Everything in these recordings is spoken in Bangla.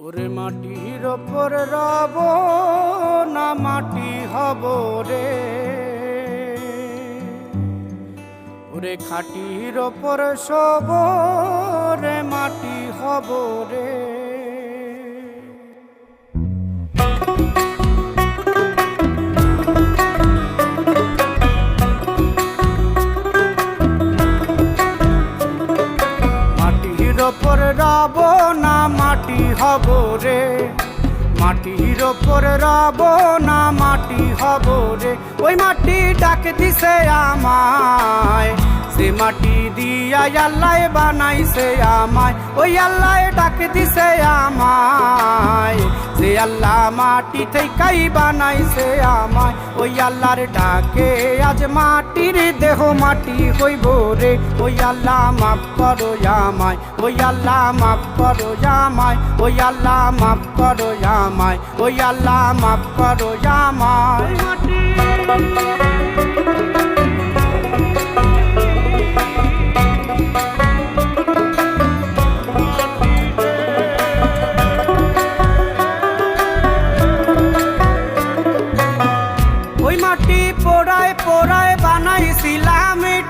ওরে মাটির ওপর রব না মাটি হব রে, ওরে খাটির ওপর শোব রে মাটি হব রে। মাটির ওপর রব না মাটি হব রে, মাটির ওপর রব না মাটি হব রে। ওই মাটি ডাক দিছে আমায়, সে মাটি দিয়া আল্লাহ বানাইছে আমায়। ওই আল্লাহ ডাক দিছে আমায়, সে আল্লাহ মাটি থেকেই বানাইছে আমায়। ওই আল্লাহর ডাকে আজ মাটির দেহ মাটি হইব রে। ওই আল্লাহ মাফ করো আমায়, ওই আল্লাহ মাফ করো আমায়, ওই আল্লাহ মাফ করো আমায়, ওই আল্লাহ মাফ করো আমায়। ওই মাটি পোড়ায় পোড়ায় বানাইছিলাম ইট,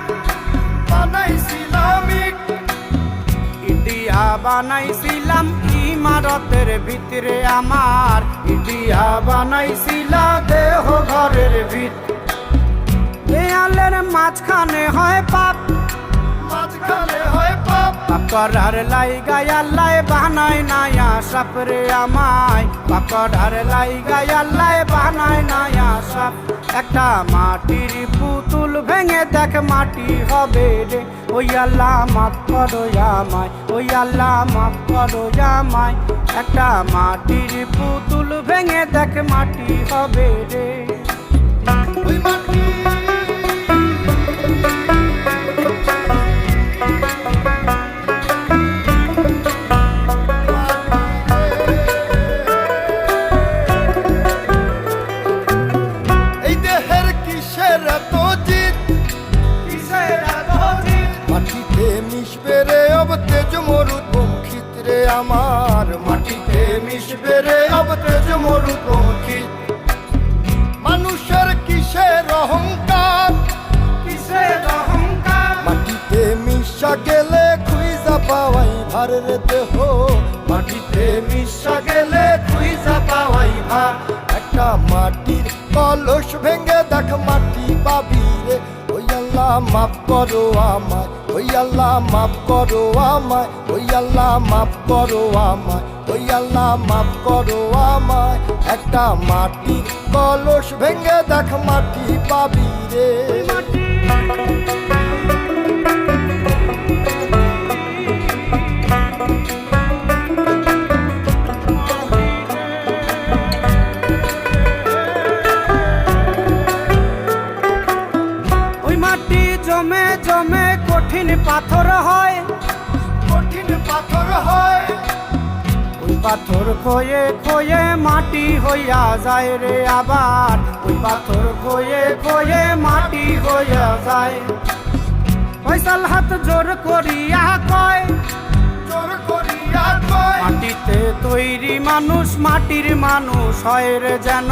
ইটিয়া বানাইছিলাম ইমারতের ভিতরে আমার, ইটিয়া বানাইছিলাম দেহ ঘরের ভিত। দেয়ালের মাঝখানে হয় পাপ, মাঝখানে হয় পাপ, পাপ করার লাইগায় আল্লাহ বানায় নায়া সাপ রে আমায়। পাপ করার লাইগায় আল্লাহ বানায় নায়া সাপ। একটা মাটির পুতুল ভেঙে দেখ মাটি হবে রে। ওই আল্লাহ মাফ করো আমায়, ওই আল্লাহ মাফ করো আমায়। একটা মাটির পুতুল ভেঙে দেখ মাটি হবে রে। ওই মাটি আমার, মাটিতে মিশবে রে অব তেজ মরুপঙ্খিত। মানুষের কিসের অহংকার, কিসের অহংকার, মাটিতে মিশা গেলে খুঁজা পাওয়াই ভার রে দেহ। মাটিতে মিশা গেলে খুঁজা পাওয়াই ভার। একটা মাটির কলস ভেঙে দেখ মাটি পাবি রে। ওই আল্লাহ মাফ করো আমায়, ওই আল্লাহ মাফ করো আমায়, ওই আল্লাহ মাফ করো আমায়, ওই আল্লাহ মাফ করো আমায়। একটা মাটির কলস ভেঙে দেখ মাটি পাবি রে। জমে জমে কঠিন পাথর হয়, কঠিন পাথর হয়। ওই পাথর খয়ে খয়ে মাটি হইয়া যায় রে আবার। ওই পাথর খয়ে খয়ে মাটি হইয়া যায়। ফয়সাল হাত জোর করিয়া কয়, জোর করিয়া কয়, মাটিতে তৈরি মানুষ মাটির মানুষ হয় রে যেন।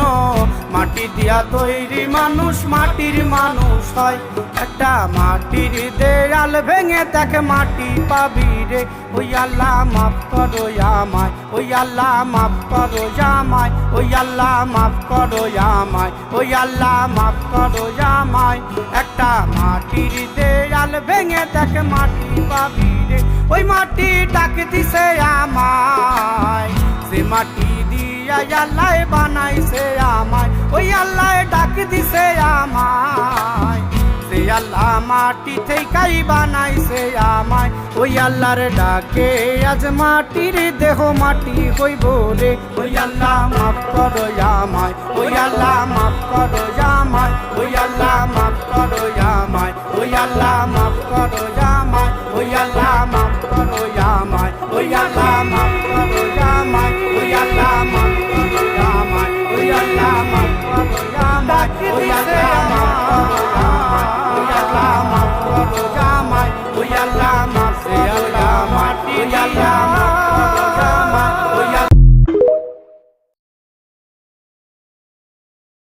মাটি দিয়া তৈরি মানুষ মাটির মানুষ হয়। একটা মাটির দেয়াল ভেঙে দেখ মাটি পাবি রে। ওই আল্লাহ মাফ করো আমায়, ওই আল্লাহ মাফ করো আমায়, ওই আল্লাহ মাফ করো আমায়, ওই আল্লাহ মাফ করো আমায়। একটা মাটির দেয়াল ভেঙে দেখ মাটি পাবি রে। ওই মাটি ডাক দিছে আমায়, সে মাটি দিয়া আল্লাহ বানাইছে আমায়। ওই আল্লাহ ডাক দিছে আমায়, সে আল্লাহ মাটি থেকেই বানাইছে আমায়। ওই আল্লাহর ডাকে আজ মাটির দেহ মাটি হইব রে। ওই আল্লাহ মাফ করো আমায়, ওই আল্লাহ মাফ করো আমায়, ওই আল্লাহ মাফ করো আমায়, ওই আল্লাহ মাফ করো আমায়, ওই আল্লাহ মাফ করো আমায়, ওই আল্লাহ মাফ